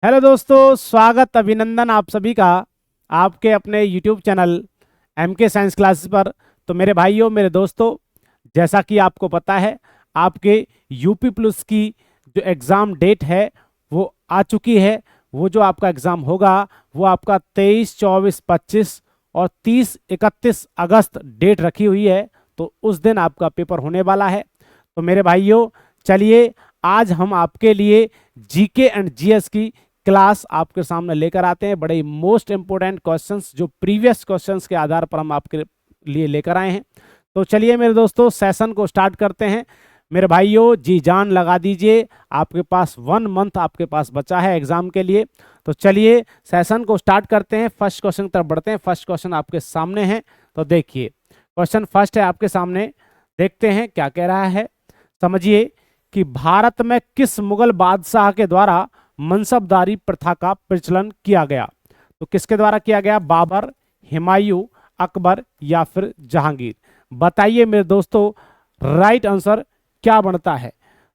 Hello दोस्तों, स्वागत अभिनंदन आप सभी का आपके अपने YouTube channel MK science classes पर। तो मेरे भाइयों, मेरे दोस्तों, जैसा कि आपको पता है, आपके यूपी प्लस की जो एग्ज़ाम डेट है वो आ चुकी है। वो जो आपका एग्ज़ाम होगा वो आपका 23, 24, 25 और 30, 31 अगस्त डेट रखी हुई है। तो उस दिन आपका पेपर होने वाला है। तो मेरे भाइयों, चलिए आज हम आपके लिए जीके एंड जीएस की क्लास आपके सामने लेकर आते हैं। बड़े मोस्ट इंपोर्टेंट क्वेश्चंस जो प्रीवियस क्वेश्चंस के आधार पर हम आपके लिए लेकर आए हैं। तो चलिए मेरे दोस्तों, सेशन को स्टार्ट करते हैं। मेरे भाइयों, जी जान लगा दीजिए, आपके पास 1 मंथ आपके पास बचा है एग्जाम के लिए। तो चलिए सेशन को स्टार्ट करते हैं। फर्स्ट क्वेश्चन की तरफ बढ़ते हैं। फर्स्ट क्वेश्चन आपके सामने है, तो देखिए क्वेश्चन फर्स्ट है आपके सामने। देखते हैं क्या कह रहा है। समझिए कि भारत में किस मुगल बादशाह के द्वारा मनसबदारी प्रथा का प्रचलन किया गया। तो किसके द्वारा किया गया? बाबर, हुमायूं, अकबर या फिर जहांगीर। बताइए मेरे दोस्तों, राइट आंसर क्या बनता है?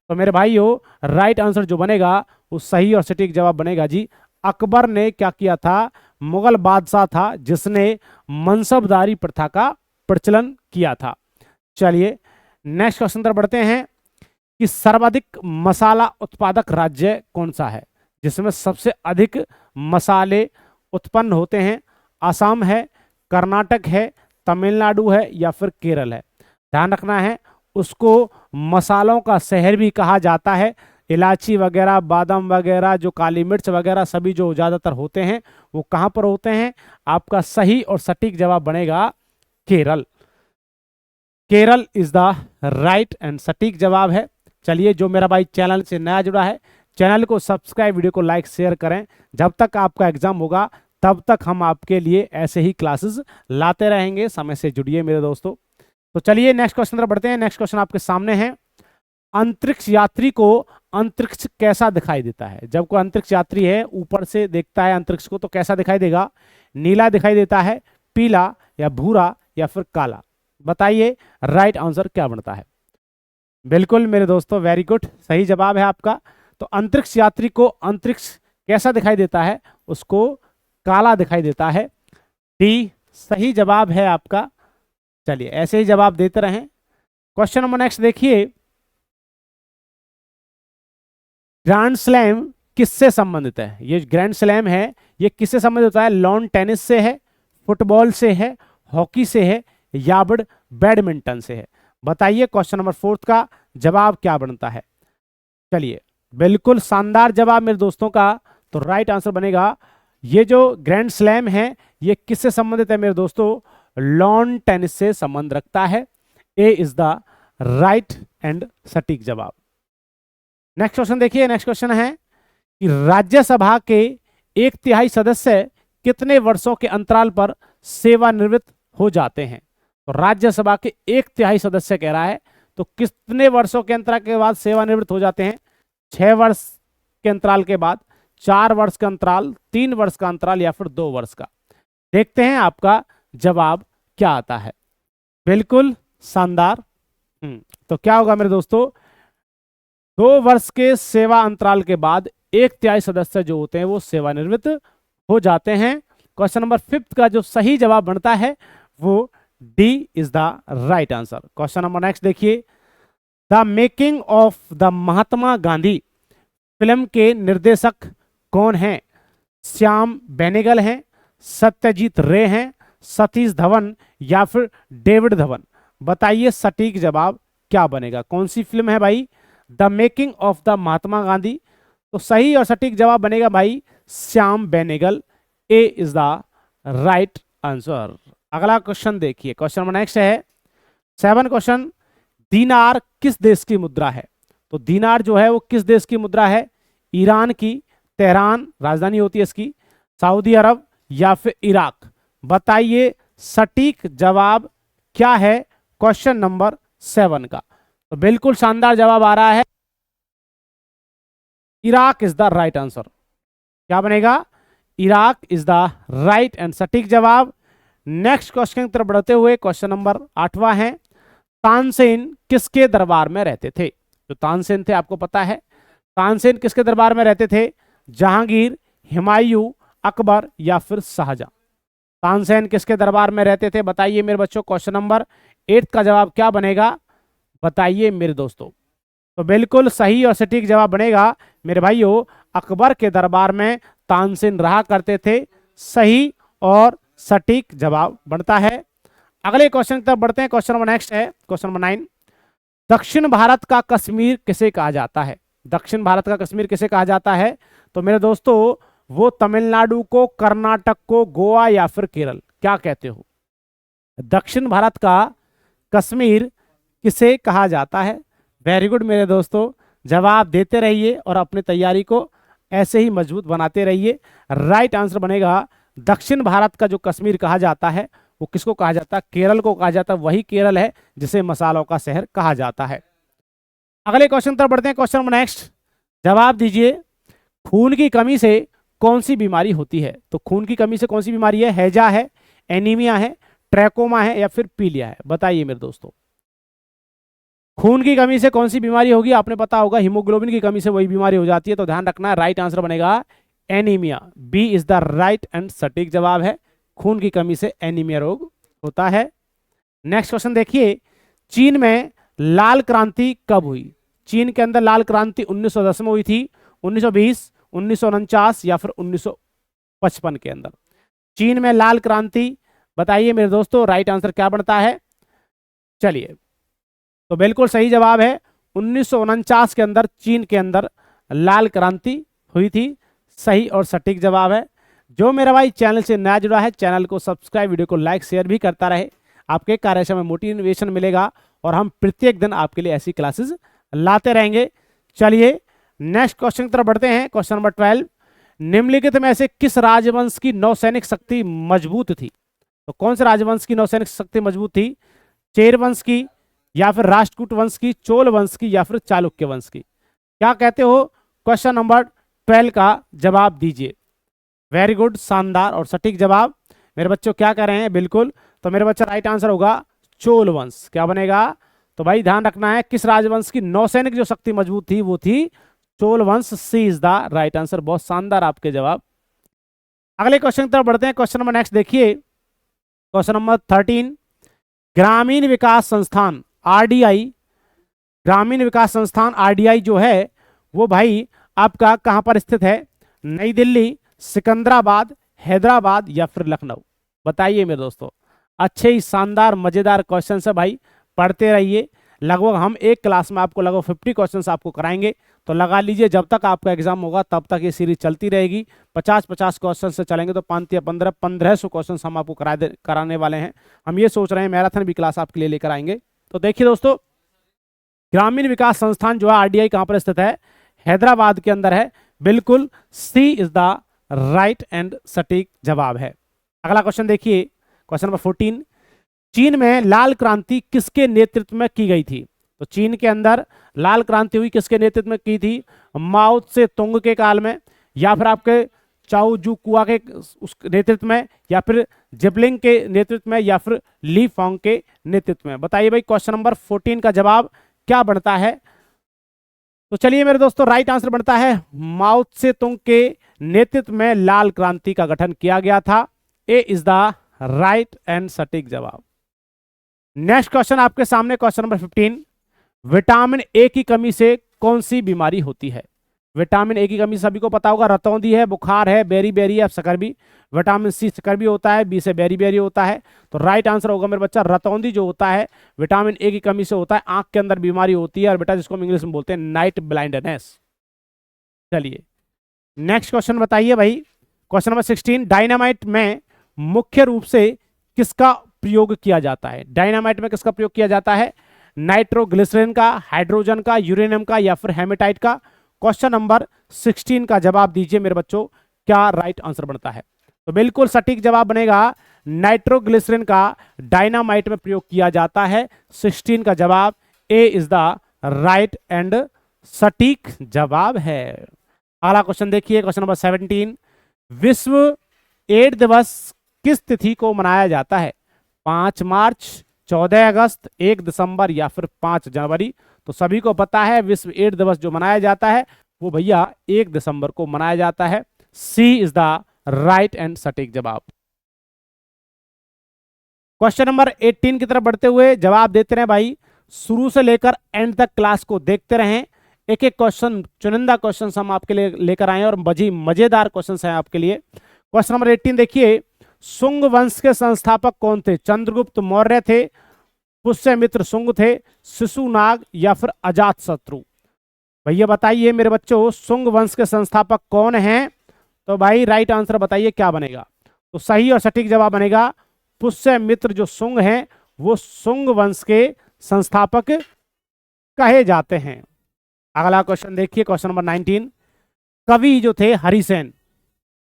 तो मेरे भाइयों, राइट आंसर जो बनेगा वो सही और सटीक जवाब बनेगा जी, अकबर ने क्या किया था? मुगल बादशाह था जिसने मनसबदारी प्रथा का प्रचलन किया था। चलिए नेक्स्ट क्वेश्चन पर बढ़ते हैं कि सर्वाधिक मसाला उत्पादक राज्य कौन सा है, जिसमें सबसे अधिक मसाले उत्पन्न होते हैं? असम है, कर्नाटक है, तमिलनाडु है या फिर केरल है। ध्यान रखना है, उसको मसालों का शहर भी कहा जाता है। इलायची वगैरह, बादाम वगैरह, जो काली मिर्च वगैरह सभी जो ज़्यादातर होते हैं वो कहाँ पर होते हैं? आपका सही और सटीक जवाब बनेगा Kerala. Kerala is the right and सटीक जवाब है। चलिए, जो मेरा भाई चैनल से नया जुड़ा है, चैनल को सब्सक्राइब, वीडियो को लाइक शेयर करें। जब तक आपका एग्जाम होगा तब तक हम आपके लिए ऐसे ही क्लासेस लाते रहेंगे। समय से जुड़िए मेरे दोस्तों। तो चलिए नेक्स्ट क्वेश्चन तरफ बढ़ते हैं। नेक्स्ट क्वेश्चन आपके सामने है। अंतरिक्ष यात्री को अंतरिक्ष कैसा दिखाई देता है? जब कोई अंतरिक्ष यात्री है, ऊपर से देखता है अंतरिक्ष को, तो कैसा दिखाई देगा? नीला दिखाई देता है, पीला या भूरा या फिर काला। बताइए राइट आंसर क्या बनता है? बिल्कुल मेरे दोस्तों, वेरी गुड, सही जवाब है आपका। तो अंतरिक्ष यात्री को अंतरिक्ष कैसा दिखाई देता है? उसको काला दिखाई देता है। डी सही जवाब है आपका। चलिए ऐसे ही जवाब देते रहें। क्वेश्चन नंबर नेक्स्ट देखिए, ग्रैंड स्लैम किससे संबंधित है? ये ग्रैंड स्लैम है, ये किससे संबंधित होता है? लॉन टेनिस से है, फुटबॉल से है, हॉकी से है या फिर बैडमिंटन से है। बताइए क्वेश्चन नंबर 4 का जवाब क्या बनता है? चलिए, बिल्कुल शानदार जवाब मेरे दोस्तों का। तो राइट आंसर बनेगा, ये जो ग्रैंड स्लैम है ये किससे संबंधित है मेरे दोस्तों? लॉन टेनिस से संबंध रखता है। ए इज द राइट एंड सटीक जवाब। नेक्स्ट क्वेश्चन देखिए। नेक्स्ट क्वेश्चन है कि राज्यसभा के 1/3 सदस्य कितने वर्षों के अंतराल पर सेवानिवृत्त हो जाते हैं? तो राज्यसभा के 1/3 सदस्य कह रहा है, तो कितने वर्षों के अंतराल के बाद सेवानिवृत्त हो जाते हैं? 6 वर्ष के अंतराल के बाद, 4 वर्ष का अंतराल, 3 वर्ष का अंतराल या फिर 2 वर्ष का। देखते हैं आपका जवाब क्या आता है। बिल्कुल शानदार। तो क्या होगा मेरे दोस्तों? 2 वर्ष के सेवा अंतराल के बाद 1/3 सदस्य जो होते हैं वो सेवानिवृत्त हो जाते हैं। क्वेश्चन नंबर 5 का जो सही जवाब बनता है वो D is the right answer. Question number next देखिए, the making of the Mahatma Gandhi film के निर्देशक कौन हैं? श्याम बेनेगल हैं, सत्यजीत रे हैं, सतीश धवन या फिर डेविड धवन। बताइए सटीक जवाब क्या बनेगा? कौन सी फिल्म है भाई? The making of the Mahatma Gandhi. तो सही और सटीक जवाब बनेगा भाई श्याम बेनेगल। ए इज द राइट आंसर। अगला क्वेश्चन देखिए। क्वेश्चन नंबर नेक्स्ट है 7 क्वेश्चन, दीनार किस देश की मुद्रा है? तो दीनार जो है वो किस देश की मुद्रा है? ईरान की, तेहरान राजधानी होती है इसकी, सऊदी अरब या फिर इराक। बताइए सटीक जवाब क्या है क्वेश्चन नंबर 7 का? तो बिल्कुल शानदार जवाब आ रहा है, Iraq is the right answer. क्या बनेगा? Iraq is the right and सटीक जवाब। नेक्स्ट क्वेश्चन की तरफ बढ़ते हुए क्वेश्चन नंबर 8वां है, तानसेन किसके दरबार में रहते थे? जो तानसेन थे आपको पता है, तानसेन किसके दरबार में रहते थे? जहांगीर, हुमायूं, अकबर या फिर शाहजहां। तानसेन किसके दरबार में रहते थे बताइए मेरे बच्चों। क्वेश्चन नंबर 8 का जवाब क्या बनेगा बताइए मेरे दोस्तों। तो बिल्कुल सही और सटीक जवाब बनेगा मेरे भाइयों, अकबर के दरबार में तानसेन रहा करते थे। सही और सटीक जवाब बनता है। अगले क्वेश्चन की तरफ बढ़ते हैं। क्वेश्चन नंबर नेक्स्ट है क्वेश्चन नंबर 9। दक्षिण भारत का कश्मीर किसे कहा जाता है? दक्षिण भारत का कश्मीर किसे कहा जाता है? तो मेरे दोस्तों वो तमिलनाडु को, कर्नाटक को, गोवा या फिर केरल, क्या कहते हो? दक्षिण भारत का कश्मीर किसे कहा जाता है? वेरी गुड मेरे दोस्तों, जवाब देते रहिए और अपनी तैयारी को ऐसे ही मजबूत बनाते रहिए। राइट आंसर बनेगा दक्षिण भारत का जो कश्मीर कहा जाता है वो किसको कहा जाता है? केरल को कहा जाता है। वही केरल है जिसे मसालों का शहर कहा जाता है। अगले क्वेश्चन तरफ बढ़ते हैं। क्वेश्चन नंबर नेक्स्ट, जवाब दीजिए। खून की कमी से कौन सी बीमारी होती है? तो खून की कमी से कौन सी बीमारी है? हैजा है, एनीमिया है, ट्रैकोमा है या फिर पीलिया है? बताइए मेरे दोस्तों। खून की कमी से कौन सी बीमारी होगी? आपने पता होगा हीमोग्लोबिन की कमी से वही बीमारी हो जाती है, तो ध्यान रखना है। राइट आंसर बनेगा anaemia. B is the right and सटीक जवाब है। खून की कमी से एनीमिया रोग होता है। नेक्स्ट क्वेश्चन देखिए, चीन में लाल क्रांति कब हुई? चीन के अंदर लाल क्रांति 1910 में हुई थी, 1920, 1949 या फिर 1955 के अंदर? चीन में लाल क्रांति बताइए मेरे दोस्तों। राइट आंसर क्या बनता है? चलिए, तो बिल्कुल सही जवाब है 1949 के अंदर चीन के अंदर लाल क्रांति हुई थी। सही और सटीक जवाब है। जो मेरा भाई चैनल से नया जुड़ा है, चैनल को सब्सक्राइब, वीडियो को लाइक शेयर भी करता रहे। आपके कार्य से हमें मोटिवेशन मिलेगा और हम प्रत्येक दिन आपके लिए ऐसी क्लासेस लाते रहेंगे। चलिए नेक्स्ट क्वेश्चन की तरफ बढ़ते हैं। क्वेश्चन नंबर 12, निम्नलिखित में से किस राजवंश की नौसैनिक शक्ति मजबूत थी? तो कौन से राजवंश की नौसैनिक शक्ति मजबूत थी? चेर वंश की या फिर राष्ट्रकूट वंश की, चोल वंश की या फिर चालुक्य वंश की? क्या कहते हो? क्वेश्चन नंबर 12 का जवाब दीजिए। वेरी गुड, शानदार और सटीक जवाब मेरे बच्चों क्या कह रहे हैं? बिल्कुल। तो मेरे बच्चा राइट आंसर होगा चोल वंश। क्या बनेगा? तो भाई ध्यान रखना है, किस राजवंश की नौसैनिक जो शक्ति मजबूत थी वो थी चोल वंश। सी इज द राइट आंसर। बहुत शानदार आपके जवाब। अगले क्वेश्चन की तरफ बढ़ते हैं। क्वेश्चन नंबर नेक्स्ट देखिए, क्वेश्चन नंबर 13, ग्रामीण विकास संस्थान आरडीआई, ग्रामीण विकास संस्थान आरडीआई जो है वो भाई आपका कहां पर स्थित है? नई दिल्ली, सिकंदराबाद, हैदराबाद या फिर लखनऊ? बताइए मेरे दोस्तों। अच्छे ही शानदार मजेदार क्वेश्चन है भाई, पढ़ते रहिए। लगभग हम एक क्लास में आपको लगभग 50 क्वेश्चन आपको कराएंगे, तो लगा लीजिए जब तक आपका एग्जाम होगा तब तक ये सीरीज चलती रहेगी। 50-50 क्वेश्चन से चलेंगे तो 5 या 1500 क्वेश्चन हम आपको कराने वाले हैं। हम ये सोच रहे हैं मैराथन भी क्लास आपके लिए लेकर आएंगे। तो देखिए दोस्तों, ग्रामीण विकास संस्थान जो है आरडीआई कहां पर स्थित है? हैदराबाद के अंदर है। बिल्कुल सी इज द राइट एंड सटीक जवाब है। अगला क्वेश्चन देखिए, क्वेश्चन नंबर 14, चीन में लाल क्रांति किसके नेतृत्व में की गई थी? तो चीन के अंदर लाल क्रांति हुई किसके नेतृत्व में की थी? माओ से तुंग के काल में, या फिर आपके चाउ जू कुआ के उस नेतृत्व में, या फिर जिपलिंग के नेतृत्व में, या फिर ली फोंग के नेतृत्व में? बताइए भाई क्वेश्चन नंबर 14 का जवाब क्या बनता है? तो चलिए मेरे दोस्तों, राइट आंसर बनता है माओ से तुंग के नेतृत्व में लाल क्रांति का गठन किया गया था। ए इज द राइट एंड सटीक जवाब। नेक्स्ट क्वेश्चन आपके सामने, क्वेश्चन नंबर 15, विटामिन ए की कमी से कौन सी बीमारी होती है? विटामिन ए की कमी सभी को पता होगा, रतौंधी है, बुखार है, बेरी बेरी है, सकरबी। विटामिन सी सकरबी होता है, बी से बेरी बेरी होता है। तो राइट आंसर होगा मेरे बच्चा रतौंधी जो होता है विटामिन ए की कमी से होता है। आंख के अंदर बीमारी होती है और बेटा जिसको हम इंग्लिश में बोलते हैं नाइट ब्लाइंडनेस। चलिए नेक्स्ट क्वेश्चन बताइए भाई। क्वेश्चन नंबर 16, डायनामाइट में मुख्य रूप से किसका प्रयोग किया जाता है? डायनामाइट में किसका प्रयोग किया जाता है? नाइट्रोग्लिसरीन का, हाइड्रोजन का, यूरेनियम का या फिर हेमेटाइट का? क्वेश्चन नंबर 16 का जवाब दीजिए मेरे बच्चों, क्या राइट आंसर बनता है? तो बिल्कुल सटीक जवाब बनेगा नाइट्रोग्लिसरीन का डायनामाइट में प्रयोग किया जाता है। 16 का जवाब ए इज द राइट एंड सटीक जवाब है। अगला क्वेश्चन देखिए, क्वेश्चन नंबर 17, विश्व एड्स दिवस किस तिथि को मनाया जाता है? 5 मार्च, 14 अगस्त, 1 दिसंबर या फिर 5 जनवरी? तो सभी को पता है विश्व एड्स दिवस जो मनाया जाता है वो भैया 1 दिसंबर को मनाया जाता है। सी इज द राइट एंड सटीक जवाब। क्वेश्चन नंबर 18 की तरफ बढ़ते हुए जवाब देते रहे भाई, शुरू से लेकर एंड तक क्लास को देखते रहें। एक एक क्वेश्चन, चुनिंदा क्वेश्चन हम आपके लिए लेकर आए हैं और मजेदार क्वेश्चन हैं आपके लिए। क्वेश्चन नंबर 18 देखिए, शुंग वंश के संस्थापक कौन थे? चंद्रगुप्त मौर्य थे, पुष्यमित्र शुंग थे, शिशुनाग या फिर अजात शत्रु? भैया बताइए मेरे बच्चों, शुंग वंश के संस्थापक कौन हैं? तो भाई राइट आंसर बताइए क्या बनेगा? तो सही और सटीक जवाब बनेगा पुष्यमित्र जो शुंग हैं वो शुंग वंश के संस्थापक कहे जाते हैं। अगला क्वेश्चन देखिए, क्वेश्चन नंबर 19, कवि जो थे हरिसेन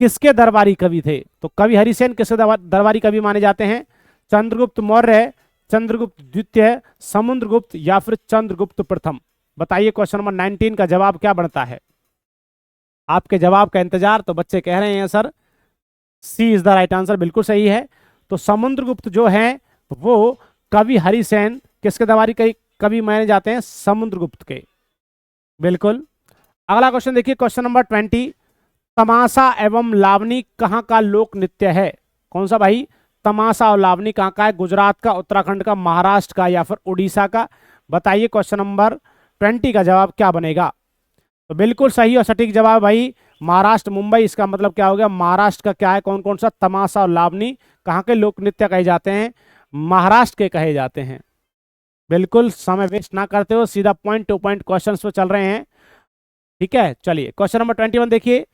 किसके दरबारी कवि थे? तो कवि हरिसेन किसके दरबारी कवि माने जाते हैं? चंद्रगुप्त मौर्य, चंद्रगुप्त द्वितीय, समुद्रगुप्त या फिर चंद्रगुप्त प्रथम? बताइए क्वेश्चन नंबर 19 का जवाब क्या बनता है? आपके जवाब का इंतजार। तो बच्चे कह रहे हैं sir C is the right answer, बिल्कुल सही है। तो समुद्रगुप्त जो है वो कवि हरिसेन किसके दरबारी कवि माने जाते हैं? समुद्रगुप्त के, बिल्कुल। अगला क्वेश्चन देखिए, क्वेश्चन नंबर 20, तमाशा एवं लावनी कहाँ का लोक नृत्य है? कौन सा भाई? तमाशा और लावनी कहाँ का है? गुजरात का, उत्तराखंड का, महाराष्ट्र का या फिर उड़ीसा का? बताइए क्वेश्चन नंबर 20 का जवाब क्या बनेगा? तो बिल्कुल सही और सटीक जवाब भाई महाराष्ट्र, मुंबई। इसका मतलब क्या हो गया? महाराष्ट्र का क्या है? कौन कौन सा तमाशा और लावनी कहाँ के लोक नृत्य कहे जाते हैं? महाराष्ट्र के कहे जाते हैं। बिल्कुल समय वेस्ट ना करते हो, सीधा पॉइंट टू पॉइंट क्वेश्चन पे चल रहे हैं, ठीक है। चलिए क्वेश्चन नंबर 21 देखिए,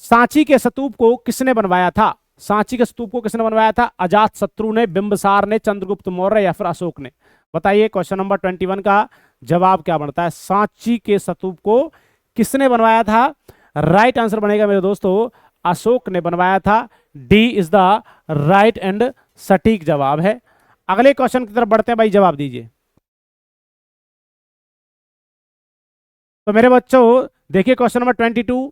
सांची के स्तूप को किसने बनवाया था? सांची के स्तूप को किसने बनवाया था? अजात शत्रु ने, बिंबिसार ने, चंद्रगुप्त मौर्य या फिर अशोक ने? बताइए क्वेश्चन नंबर 21 का जवाब क्या बनता है? सांची के स्तूप को किसने बनवाया था? राइट आंसर बनेगा मेरे दोस्तों अशोक ने बनवाया था। D is the right and सटीक जवाब है। अगले क्वेश्चन की तरफ बढ़ते हैं भाई, जवाब दीजिए। तो मेरे बच्चों देखिए क्वेश्चन नंबर 22,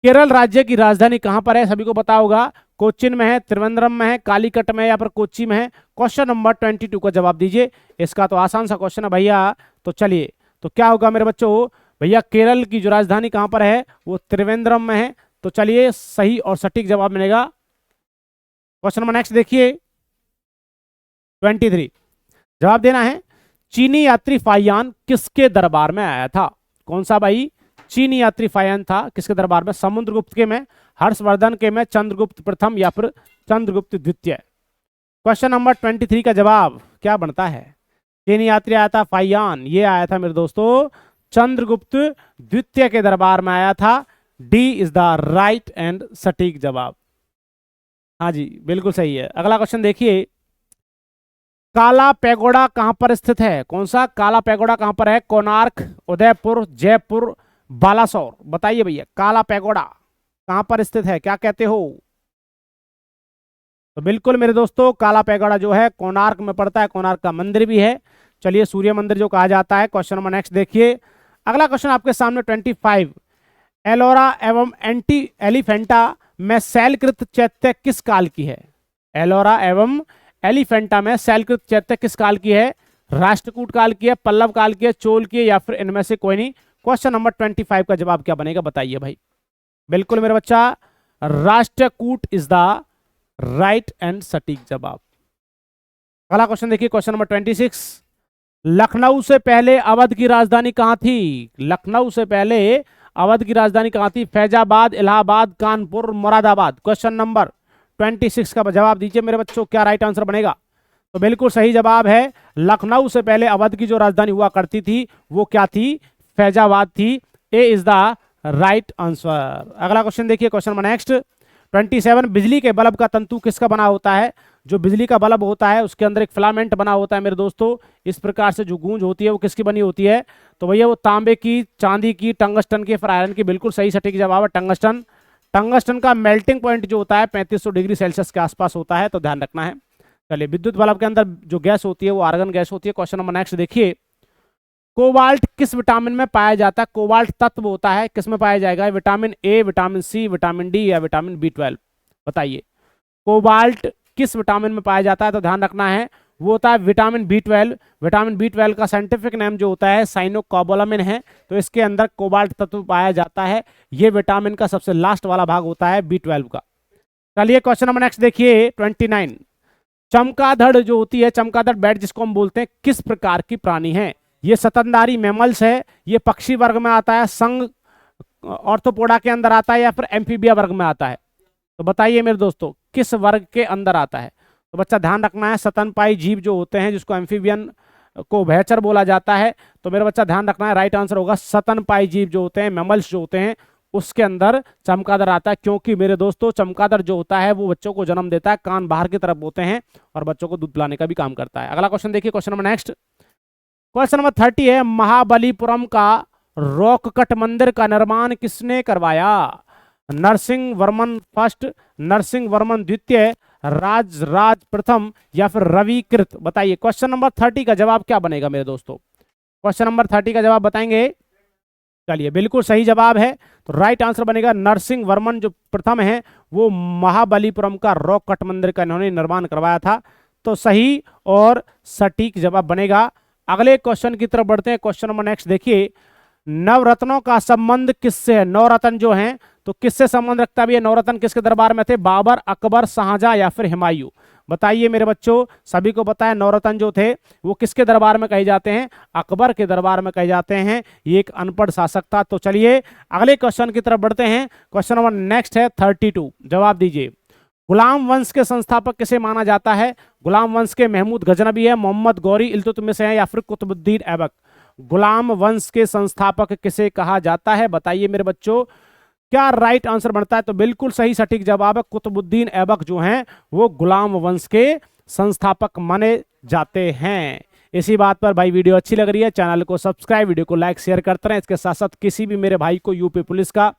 केरल राज्य की राजधानी कहां पर है? सभी को पता होगा, कोच्चिन में है, त्रिवेंद्रम में है, कालीकट में है या फिर कोच्चि में है? क्वेश्चन नंबर 22 का जवाब दीजिए। इसका तो आसान सा क्वेश्चन है भैया। तो चलिए, तो क्या होगा मेरे बच्चों? भैया केरल की जो राजधानी कहां पर है वो त्रिवेंद्रम में है। तो चलिए सही और सटीक जवाब मिलेगा। क्वेश्चन नंबर नेक्स्ट देखिए 23, जवाब देना है, चीनी यात्री फाहियान किसके दरबार में आया था? कौन सा भाई चीनी यात्री फाहियान था किसके दरबार में? समुद्रगुप्त के में, हर्षवर्धन के में, चंद्रगुप्त प्रथम या फिर चंद्रगुप्त द्वितीय? क्वेश्चन नंबर 23 का जवाब क्या बनता है? चीनी यात्री आया था फाहियान, ये आया था मेरे दोस्तों चंद्रगुप्त द्वितीय के दरबार में आया था। D is the right and सटीक जवाब। हाँ जी बिल्कुल सही है। अगला क्वेश्चन देखिए, काला पैगोडा कहां पर स्थित है? कौन सा काला पैगोडा कहां पर है? कोणार्क, उदयपुर, जयपुर, बालासोर? बताइए भैया काला पैगोडा कहां पर स्थित है, क्या कहते हो? तो बिल्कुल मेरे दोस्तों काला पैगोडा जो है कोणार्क में पड़ता है, कोणार्क का मंदिर भी है। चलिए सूर्य मंदिर जो कहा जाता है। क्वेश्चन नंबर नेक्स्ट देखिए, अगला क्वेश्चन आपके सामने 25, एलोरा एवं एंटी एलिफेंटा में शैलकृत चैत्य किस काल की है? एलोरा एवं एलिफेंटा में शैलकृत चैत्य किस काल की है? राष्ट्रकूट काल की है, पल्लव काल की है, चोल की है या फिर इनमें से कोई नहीं? क्वेश्चन नंबर 25 का जवाब क्या बनेगा बताइए भाई। बिल्कुल मेरे बच्चा Rashtrakuta is the right and सटीक जवाब। अगला क्वेश्चन देखिए, क्वेश्चन नंबर 26, लखनऊ से पहले अवध की राजधानी कहां थी? लखनऊ से पहले अवध की राजधानी कहां थी? फैजाबाद, इलाहाबाद, कानपुर, मुरादाबाद? क्वेश्चन नंबर 26 का जवाब दीजिए मेरे बच्चों, क्या राइट आंसर बनेगा? तो बिल्कुल सही जवाब है, लखनऊ से पहले अवध की जो राजधानी हुआ करती थी वो क्या थी? फैजाबाद थी। ए इज द राइट आंसर। अगला क्वेश्चन देखिए, क्वेश्चन नंबर नेक्स्ट 27, बिजली के बल्ब का तंतु किसका बना होता है? जो बिजली का बल्ब होता है उसके अंदर एक फिलामेंट बना होता है मेरे दोस्तों, इस प्रकार से जो गूंज होती है वो किसकी बनी होती है? तो भैया वो तांबे की, चांदी की, टंगस्टन की, फिर आयरन की? बिल्कुल सही सटीक जवाब है टंगस्टन। टंगस्टन का मेल्टिंग पॉइंट जो होता है 3500 डिग्री सेल्सियस के आसपास होता है, तो ध्यान रखना है। चलिए, विद्युत बल्ब के अंदर जो गैस होती है वो आर्गन गैस होती है। क्वेश्चन नंबर नेक्स्ट देखिए, कोबाल्ट किस विटामिन में पाया जाता है? कोबाल्ट तत्व होता है, किस में पाया जाएगा? Vitamin A, vitamin C, vitamin D या विटामिन B12? बताइए कोबाल्ट किस विटामिन में पाया जाता है? तो ध्यान रखना है वो होता है विटामिन B12। विटामिन B12 का साइंटिफिक नेम जो होता है साइनोकोबालामिन है। तो इसके अंदर कोबाल्ट तत्व पाया जाता है। ये विटामिन का सबसे लास्ट वाला भाग होता है B12 का। चलिए क्वेश्चन नंबर नेक्स्ट देखिए 29। चमगादड़ जो होती है, चमगादड़ बैट जिसको हम बोलते हैं, किस प्रकार की प्राणी है? ये स्तनधारी मैमल्स है, ये पक्षी वर्ग में आता है, संघ ऑर्थोपोडा के अंदर आता है, या फिर एम्फीबिया वर्ग में आता है? तो बताइए मेरे दोस्तों किस वर्ग के अंदर आता है? तो बच्चा ध्यान रखना है, स्तनपाई जीव जो होते हैं जिसको एम्फीबियन को उभयचर बोला जाता है, तो मेरा बच्चा ध्यान रखना है, राइट आंसर होगा स्तनपाई जीव जो होते हैं, मैमल्स जो होते हैं, उसके अंदर चमगादड़ आता है। क्योंकि मेरे दोस्तों चमगादड़ जो होता है वो बच्चों को जन्म देता है, कान बाहर की तरफ होते हैं और बच्चों को दूध पिलाने का भी काम करता है। अगला क्वेश्चन देखिए, question number next, question number 30 है, महाबलीपुरम का रॉक कट मंदिर का निर्माण किसने करवाया? नरसिंह वर्मन फर्स्ट, नरसिंह वर्मन द्वितीय, राज प्रथम, या फिर रविकृत? बताइए क्वेश्चन नंबर 30 का जवाब क्या बनेगा मेरे दोस्तों? क्वेश्चन नंबर 30 का जवाब बताएंगे? चलिए बिल्कुल सही जवाब है। तो राइट आंसर बनेगा नरसिंह वर्मन जो प्रथम है वो महाबलीपुरम का रॉक कट मंदिर का इन्होंने निर्माण करवाया था। तो सही और सटीक जवाब बनेगा। अगले क्वेश्चन की तरफ बढ़ते हैं। क्वेश्चन नंबर नेक्स्ट देखिए, नवरत्नों का संबंध किससे है? नवरत्न जो हैं तो किससे संबंध रखता है? नवरत्न किसके दरबार में थे? बाबर, अकबर, शाहजहां, या फिर हुमायूं? बताइए मेरे बच्चों, सभी को पता है नवरत्न जो थे वो किसके दरबार में कहे जाते हैं? अकबर के दरबार में कहे जाते हैं। ये एक अनपढ़ शासक था। तो चलिए अगले क्वेश्चन की तरफ बढ़ते हैं। क्वेश्चन नंबर नेक्स्ट है 32, जवाब दीजिए। गुलाम वंश के संस्थापक किसे माना जाता है? गुलाम वंश के महमूद गजनबी है, मोहम्मद गौरी, इल्तुतमिश है, या फिर कुतुबुद्दीन ऐबक? गुलाम वंश के संस्थापक किसे कहा जाता है? बताइए मेरे बच्चों क्या राइट आंसर बनता है? तो बिल्कुल सही सटीक जवाब है, कुतुबुद्दीन ऐबक जो हैं वो गुलाम वंश के संस्थापक माने जाते हैं। इसी बात पर भाई वीडियो अच्छी लग रही है चैनल को सब्सक्राइब, वीडियो को लाइक शेयर करते रहें। इसके साथ साथ किसी भी मेरे भाई को यूपी पुलिस का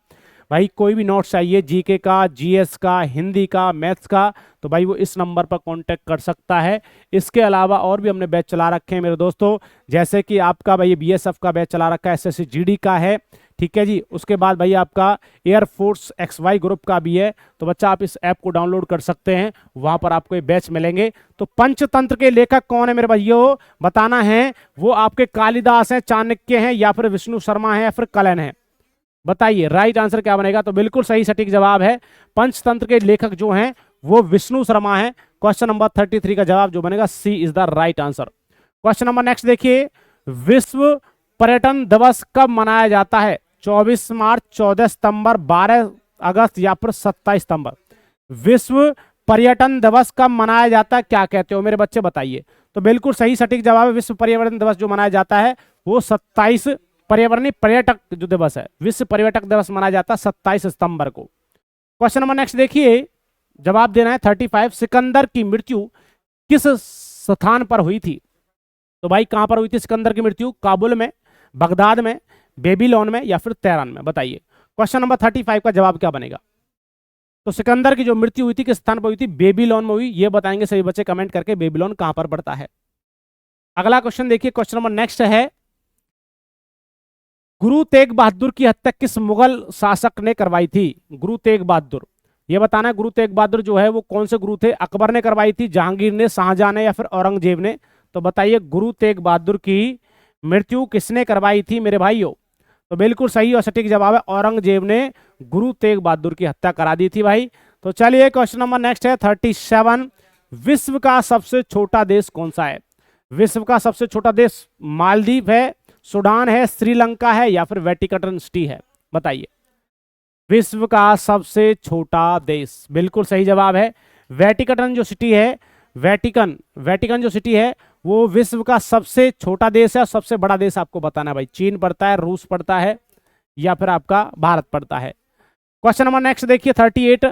भाई कोई भी नोट्स चाहिए, जीके का, जीएस का, हिंदी का, मैथ्स का, तो भाई वो इस नंबर पर कांटेक्ट कर सकता है। इसके अलावा और भी हमने बैच चला रखे हैं मेरे दोस्तों, जैसे कि आपका भाई बीएसएफ का बैच चला रखा है, एसएससी जीडी का है, ठीक है जी। उसके बाद भाई आपका एयरफोर्स XY ग्रुप का भी है। तो बच्चा आप इस ऐप को डाउनलोड कर सकते हैं, वहां पर आपको ये बैच मिलेंगे। तो पंचतंत्र के लेखक कौन है मेरे भाइयों? बताना है। वो आपके कालिदास हैं, चाणक्य हैं, या फिर विष्णु शर्मा है, या फिर कलन है? बताइए राइट आंसर क्या बनेगा? तो बिल्कुल सही सटीक जवाब है, पंचतंत्र के लेखक जो हैं वो विष्णु शर्मा है। क्वेश्चन नंबर 33 का जवाब जो बनेगा C is the right answer. Question number next देखिए, विश्व पर्यटन दिवस कब मनाया जाता है? 24 मार्च, 14 सितंबर, 12 अगस्त, या फिर 27 सितंबर? विश्व पर्यटन दिवस कब मनाया जाता है? क्या कहते हो मेरे बच्चे बताइए? तो बिल्कुल सही सटीक जवाब है, विश्व पर्यावरण दिवस जो मनाया जाता है वो 27 पर्यावरणीय पर्यटक जो दिवस है, विश्व पर्यटक दिवस मनाया जाता है 27 सितंबर को। क्वेश्चन नंबर नेक्स्ट देखिए, जवाब देना है 35। सिकंदर की मृत्यु किस स्थान पर हुई थी? तो भाई कहां पर हुई थी सिकंदर की मृत्यु? काबुल में, बगदाद में, बेबीलोन में, या फिर तेहरान में? बताइए क्वेश्चन नंबर 35 का जवाब क्या बनेगा? तो सिकंदर की जो मृत्यु हुई थी किस स्थान पर हुई थी? बेबीलोन में हुई। ये बताएंगे सभी बच्चे कमेंट करके, बेबीलोन कहां पर पड़ता है। अगला क्वेश्चन देखिए, क्वेश्चन नंबर नेक्स्ट है, गुरु तेग बहादुर की हत्या किस मुगल शासक ने करवाई थी? गुरु तेग बहादुर, ये बताना है गुरु तेग बहादुर जो है वो कौन से गुरु थे? अकबर ने करवाई थी, जहांगीर ने, शाहजहां ने, या फिर औरंगजेब ने? तो बताइए गुरु तेग बहादुर की मृत्यु किसने करवाई थी मेरे भाइयों? तो बिल्कुल सही और सटीक जवाब है, औरंगजेब ने गुरु तेग बहादुर की हत्या करा दी थी भाई। तो चलिए क्वेश्चन नंबर नेक्स्ट है 37। विश्व का सबसे छोटा देश कौन सा है? विश्व का सबसे छोटा देश मालदीव है, सूडान है, श्रीलंका है, या फिर वेटिकन सिटी है? बताइए विश्व का सबसे छोटा देश, बिल्कुल सही जवाब है वेटिकन जो सिटी है, वेटिकन जो सिटी है वो विश्व का सबसे छोटा देश है। और सबसे बड़ा देश आपको बताना है भाई, चीन पड़ता है, रूस पड़ता है, या फिर आपका भारत पड़ता है। क्वेश्चन नंबर नेक्स्ट देखिए 38।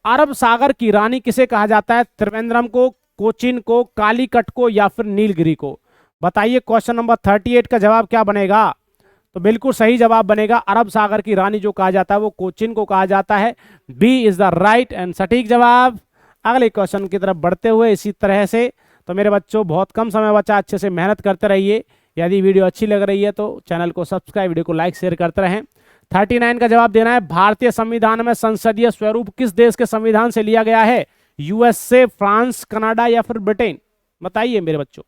अरब सागर की रानी किसे कहा जाता है? त्रिवेंद्रम को, कोचीन को, कालीकट को, या फिर नीलगिरी को? बताइए क्वेश्चन नंबर 38 का जवाब क्या बनेगा? तो बिल्कुल सही जवाब बनेगा, अरब सागर की रानी जो कहा जाता है वो कोचीन को कहा जाता है। B is the right and सटीक जवाब। अगले क्वेश्चन की तरफ बढ़ते हुए इसी तरह से, तो मेरे बच्चों बहुत कम समय बचा, अच्छे से मेहनत करते रहिए। यदि वीडियो अच्छी लग रही है तो चैनल को सब्सक्राइब, वीडियो को लाइक शेयर करते रहें। 39 का जवाब देना है, भारतीय संविधान में संसदीय स्वरूप किस देश के संविधान से लिया गया है? यूएसए, फ्रांस, कनाडा, या फिर ब्रिटेन? बताइए मेरे बच्चों।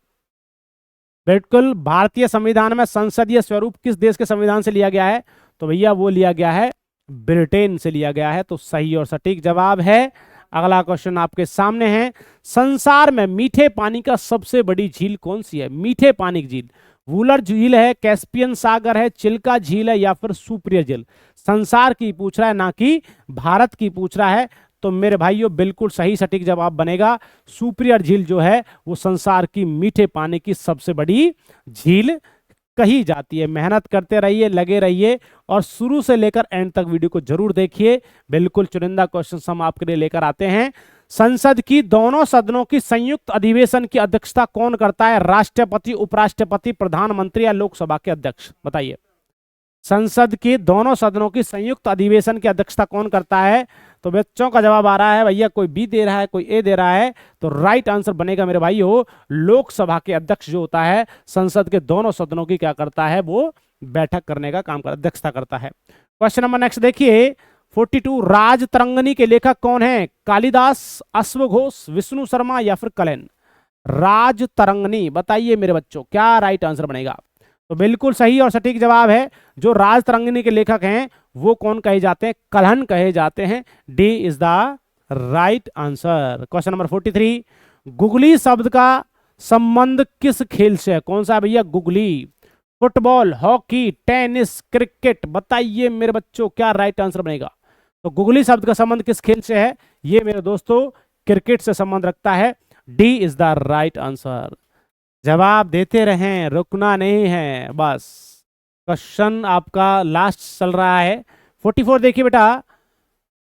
बिल्कुल, भारतीय संविधान में संसदीय स्वरूप किस देश के संविधान से लिया गया है? तो भैया वो लिया गया है ब्रिटेन से लिया गया है। तो सही और सटीक जवाब है। अगला क्वेश्चन आपके सामने है, संसार में मीठे पानी का सबसे बड़ी झील कौन सी है? मीठे पानी की झील, वूलर झील है, कैस्पियन सागर है, चिल्का झील है, या फिर सुप्रिय झील? संसार की पूछ रहा है, ना कि भारत की पूछ रहा है। तो मेरे भाइयों बिल्कुल सही सटीक जवाब बनेगा, सुप्रियर झील जो है वो संसार की मीठे पानी की सबसे बड़ी झील कही जाती है। मेहनत करते रहिए, लगे रहिए और शुरू से लेकर एंड तक वीडियो को जरूर देखिए। बिल्कुल चुनिंदा क्वेश्चन हम आपके लिए लेकर आते हैं। संसद की दोनों सदनों की संयुक्त अधिवेशन की अध्यक्षता कौन करता है? राष्ट्रपति, उपराष्ट्रपति, प्रधानमंत्री या लोकसभा के अध्यक्ष? बताइए। संसद के दोनों सदनों की संयुक्त अधिवेशन की अध्यक्षता कौन करता है? तो बच्चों का जवाब आ रहा है भैया, कोई बी दे रहा है, कोई ए दे रहा है। तो राइट आंसर बनेगा मेरे भाइयों, लोकसभा के अध्यक्ष जो होता है संसद के दोनों सदनों की क्या करता है? वो बैठक करने का काम कर, अध्यक्षता करता है। क्वेश्चन नंबर नेक्स्ट देखिए 42, राजतरंगिणी के लेखक कौन है? कालिदास, अश्वघोष, विष्णु शर्मा या फिर कलेन? राजतरंगिणी, बताइए मेरे बच्चों क्या राइट आंसर बनेगा? तो बिल्कुल सही और सटीक जवाब है, जो राजतरंगिणी के लेखक हैं वो कौन कहे जाते हैं? कल्हण कहे जाते हैं। D is the right answer. Question number 43, googly शब्द का संबंध किस खेल से है? कौन सा भैया? Googly, football, hockey, tennis, cricket? बताइए मेरे बच्चों क्या राइट आंसर बनेगा? तो गुगली शब्द का संबंध किस खेल से है? ये मेरे दोस्तों क्रिकेट से संबंध रखता है। D is the right answer. जवाब देते रहें, रुकना नहीं है बस। क्वेश्चन आपका लास्ट चल रहा है 44, देखिए बेटा,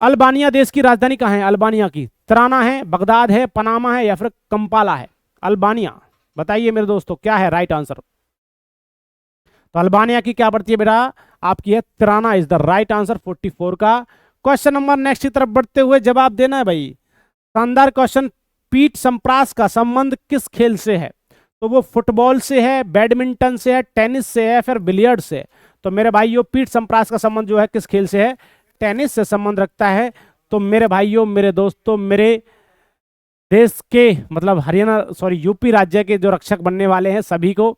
अल्बानिया देश की राजधानी कहाँ है? अल्बानिया की त्राना है, बगदाद है, पनामा है या फिर कंपाला है? अल्बानिया, बताइए मेरे दोस्तों क्या है राइट आंसर? तो अल्बानिया की क्या पड़ती है बेटा? आपकी है त्राना इज द राइट आंसर 44 का। क्वेश्चन नंबर नेक्स्ट की तरफ बढ़ते हुए जवाब देना है भाई। शानदार क्वेश्चन, पीठ संप्रास का संबंध किस खेल से है? तो वो फुटबॉल से है, बैडमिंटन से है, टेनिस से है, फिर बिलियर्ड से? तो मेरे भाइयों पीठ संप्रास का संबंध जो है किस खेल से है? टेनिस से संबंध रखता है। तो मेरे भाइयों, मेरे दोस्तों, मेरे देश के मतलब हरियाणा सॉरी यूपी राज्य के जो रक्षक बनने वाले हैं सभी को,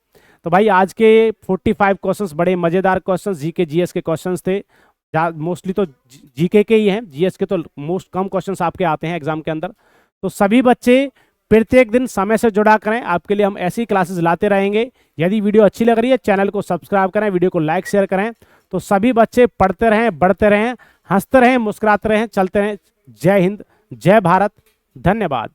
तो भाई आज के 45 क्वेश्चंस बड़े मजेदार क्वेश्चंस जीके जीएस के क्वेश्चंस थे। मोस्टली तो जीके के ही हैं, जीएस के तो मोस्ट कम क्वेश्चंस आपके आते हैं एग्जाम के अंदर। तो सभी बच्चे प्रत्येक दिन समय से जुड़ा करें, आपके लिए हम ऐसी क्लासेस लाते रहेंगे। यदि वीडियो अच्छी लग रही है चैनल को सब्सक्राइब करें, वीडियो को लाइक शेयर करें। तो सभी बच्चे पढ़ते रहें, बढ़ते रहें, हंसते रहें, मुस्कुराते रहें, चलते रहें। जय हिंद, जय भारत, धन्यवाद।